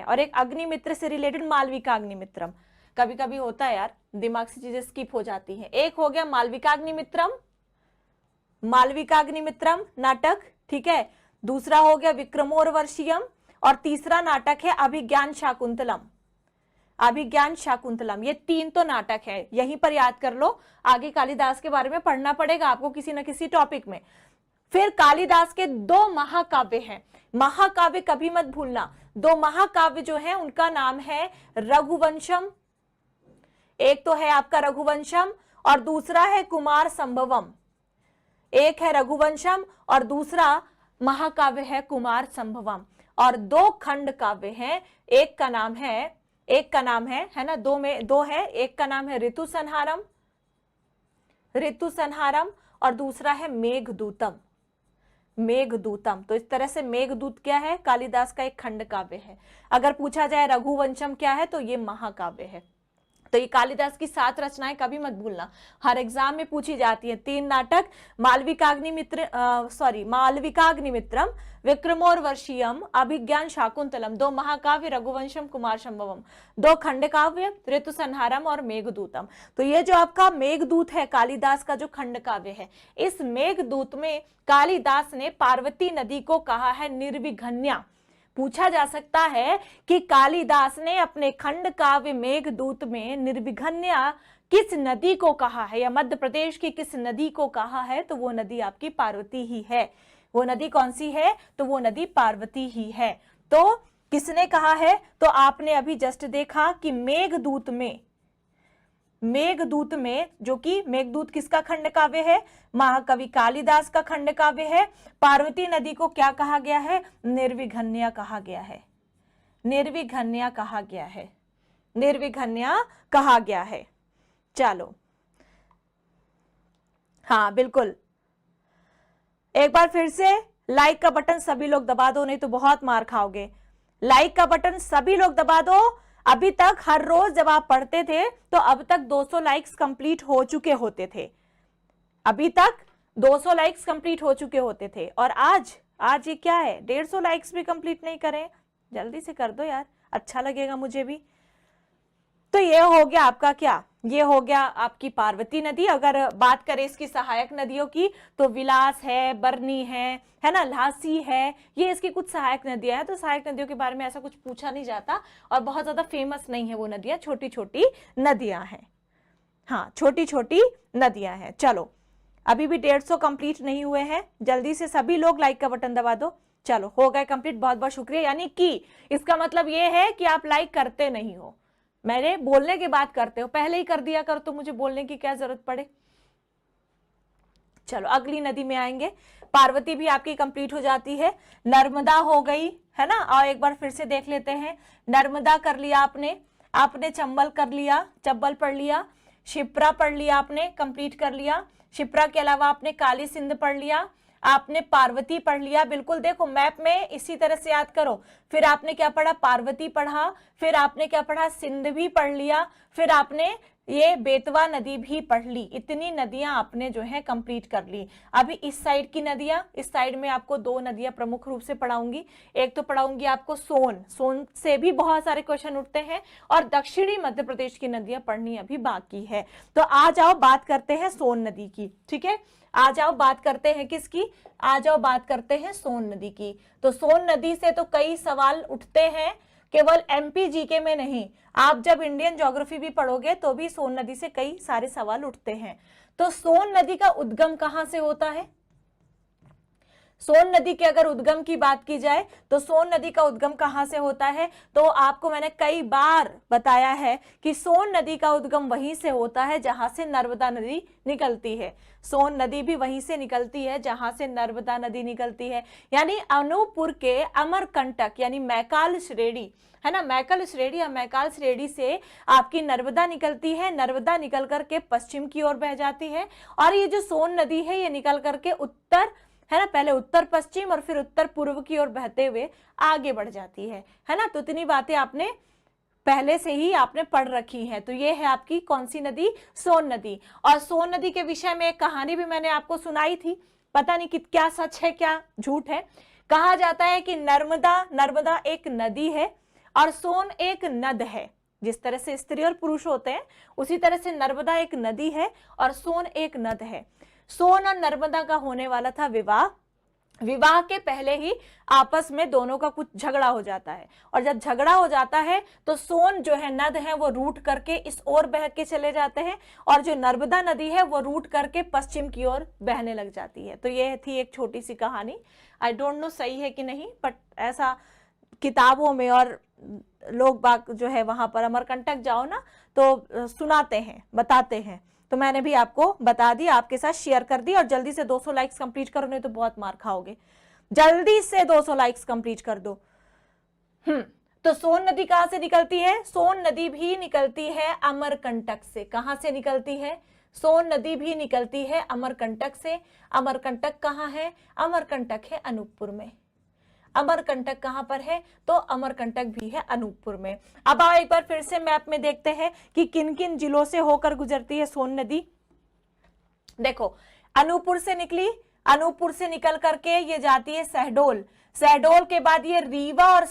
और एक अग्निमित्र से रिलेटेड मालविका अग्निमित्रम। कभी कभी होता है यार, दिमाग से चीजें स्किप हो जाती हैं। एक हो गया मालविका अग्निमित्रम, मालविका अग्निमित्रम नाटक, ठीक है। दूसरा हो गया विक्रमोर्वशीयम, और तीसरा नाटक है अभिज्ञान शाकुंतलम। अभिज्ञान शाकुंतलम, ये 3 तो नाटक है, यहीं पर याद कर लो। आगे कालिदास के बारे में पढ़ना पड़ेगा आपको किसी न किसी टॉपिक में। फिर कालिदास के 2 महाकाव्य हैं, महाकाव्य कभी मत भूलना। 2 महाकाव्य जो है उनका नाम है रघुवंशम, एक तो है आपका रघुवंशम और दूसरा है कुमार संभवम। एक है रघुवंशम और दूसरा महाकाव्य है कुमार संभवम। और 2 खंड काव्य हैं, एक का नाम है ना, 2 में 2 है, एक का नाम है ऋतु संहारम, ऋतु संहारम, और दूसरा है मेघदूतम, मेघदूतम। तो इस तरह से मेघदूत क्या है, कालिदास का एक खंड काव्य है। अगर पूछा जाए रघुवंशम क्या है तो ये महाकाव्य है। तो ये कालिदास की 7 रचनाएं कभी मत भूलना, हर एग्जाम में पूछी जाती है। 3 नाटक, मालविका अग्निमित्रम, विक्रमोर्वशीयम, अभिज्ञान शाकुंतलम, 2 महाकाव्य रघुवंशम कुमार संभवम, 2 खंड काव्य ऋतु संहारम और मेघदूतम। तो ये जो आपका मेघदूत है कालिदास का जो खंड काव्य है, इस मेघदूत में कालिदास ने पार्वती नदी को कहा है निर्विघन्या। पूछा जा सकता है कि कालिदास ने अपने खंड काव्य मेघदूत में निर्विघन्या किस नदी को कहा है, या मध्य प्रदेश की किस नदी को कहा है, तो वो नदी आपकी पार्वती ही है। वो नदी कौन सी है, तो वो नदी पार्वती ही है। तो किसने कहा है, तो आपने अभी जस्ट देखा कि मेघदूत में जो कि मेघदूत किसका खंड काव्य है, महाकवि कालिदास का खंड काव्य है। पार्वती नदी को क्या कहा गया है, निर्विघन्या कहा गया है, निर्विघन्या कहा गया है, निर्विघन्या कहा गया है। चलो हाँ बिल्कुल, एक बार फिर से लाइक का बटन सभी लोग दबा दो, नहीं तो बहुत मार खाओगे। लाइक का बटन सभी लोग दबा दो। अभी तक हर रोज जब आप पढ़ते थे तो अब तक 200 लाइक्स कंप्लीट हो चुके होते थे, अभी तक 200 लाइक्स कंप्लीट हो चुके होते थे। और आज ये क्या है, 150 लाइक्स भी कंप्लीट नहीं करें, जल्दी से कर दो यार, अच्छा लगेगा मुझे भी। तो ये हो गया आपका क्या, ये हो गया आपकी पार्वती नदी। अगर बात करें इसकी सहायक नदियों की तो विलास है, बरनी है ना, लासी है, ये इसकी कुछ सहायक नदियां हैं। तो सहायक नदियों के बारे में ऐसा कुछ पूछा नहीं जाता और बहुत ज्यादा फेमस नहीं है वो नदियां, छोटी छोटी नदियां हैं। हाँ छोटी छोटी नदियां हैं। चलो अभी भी 150 कंप्लीट नहीं हुए हैं, जल्दी से सभी लोग लाइक का बटन दबा दो। चलो हो गए कंप्लीट, बहुत बहुत शुक्रिया। यानी कि इसका मतलब ये है कि आप लाइक करते नहीं हो, मैंने बोलने की बात करते हो, पहले ही कर दिया करो तो मुझे बोलने की क्या जरूरत पड़े। चलो अगली नदी में आएंगे। पार्वती भी आपकी कंप्लीट हो जाती है, नर्मदा हो गई है ना। और एक बार फिर से देख लेते हैं, नर्मदा कर लिया आपने चंबल कर लिया, चंबल पढ़ लिया, शिप्रा पढ़ लिया आपने, कंप्लीट कर लिया। शिप्रा के अलावा आपने काली सिंध पढ़ लिया, आपने पार्वती पढ़ लिया। बिल्कुल देखो मैप में इसी तरह से याद करो। फिर आपने क्या पढ़ा, पार्वती पढ़ा, फिर आपने क्या पढ़ा, सिंध भी पढ़ लिया, फिर आपने ये बेतवा नदी भी पढ़ ली। इतनी नदियां आपने जो है कंप्लीट कर ली। अभी इस साइड की नदियां, इस साइड में आपको 2 नदियां प्रमुख रूप से पढ़ाऊंगी। एक तो पढ़ाऊंगी आपको सोन से भी बहुत सारे क्वेश्चन उठते हैं, और दक्षिणी मध्य प्रदेश की नदियां पढ़नी अभी बाकी है। तो आ जाओ बात करते हैं सोन नदी की, ठीक है। आ जाओ बात करते हैं किसकी, आ जाओ बात करते हैं सोन नदी की। तो सोन नदी से तो कई सवाल उठते हैं, केवल एमपी जीके में नहीं, आप जब इंडियन ज्योग्राफी भी पढ़ोगे तो भी सोन नदी से कई सारे सवाल उठते हैं। तो सोन नदी का उद्गम कहां से होता है, सोन नदी के अगर उद्गम की बात की जाए तो सोन नदी का उद्गम कहां से होता है, तो आपको मैंने कई बार बताया है कि सोन नदी का उद्गम वहीं से होता है जहां से नर्मदा नदी निकलती है। सोन नदी भी वहीं से निकलती है जहां से नर्मदा नदी निकलती है। यानी अनूपपुर के अमरकंटक यानी मैकाल श्रेणी है ना, मैकल श्रेणी या मैकाल श्रेणी से आपकी नर्मदा निकलती है। नर्मदा निकल करके पश्चिम की ओर बह जाती है, और ये जो सोन नदी है ये निकल करके उत्तर है ना, पहले उत्तर पश्चिम और फिर उत्तर पूर्व की ओर बहते हुए आगे बढ़ जाती है ना। तो इतनी बातें आपने पहले से ही आपने पढ़ रखी है। तो ये है आपकी कौन सी नदी, सोन नदी। और सोन नदी के विषय में एक कहानी भी मैंने आपको सुनाई थी, पता नहीं कि क्या सच है क्या झूठ है। कहा जाता है कि नर्मदा एक नदी है और सोन एक नद है। जिस तरह से स्त्री और पुरुष होते हैं उसी तरह से नर्मदा एक नदी है और सोन एक नद है। सोन और नर्मदा का होने वाला था विवाह। विवाह के पहले ही आपस में दोनों का कुछ झगड़ा हो जाता है और जब झगड़ा हो जाता है तो सोन जो है नद है वो रूट करके इस ओर बह के चले जाते हैं और जो नर्मदा नदी है वो रूट करके पश्चिम की ओर बहने लग जाती है। तो ये थी एक छोटी सी कहानी। आई डोंट नो सही है कि नहीं, बट ऐसा किताबों में और लोग बाग जो है वहां पर अमरकंटक जाओ ना तो सुनाते हैं, बताते हैं। तो मैंने भी आपको बता दी, आपके साथ शेयर कर दी। और जल्दी से 200 लाइक्स कंप्लीट करो, नहीं तो बहुत मार खाओगे। जल्दी से 200 लाइक्स कंप्लीट कर दो। तो सोन नदी कहां से निकलती है? सोन नदी भी निकलती है अमरकंटक से। कहां से निकलती है? सोन नदी भी निकलती है अमरकंटक से। अमरकंटक कहां है? अमरकंटक है अनूपपुर में। अमरकंटक कहां पर है? तो अमरकंटक भी है अनूपपुर में। अब आओ एक बार फिर से मैप में देखते हैं कि किन किन जिलों से होकर गुजरती है सोन नदी। देखो, अनूपपुर से निकली, अनूपपुर से निकल करके ये जाती है शहडोल। शहडोल के बाद ये रीवा और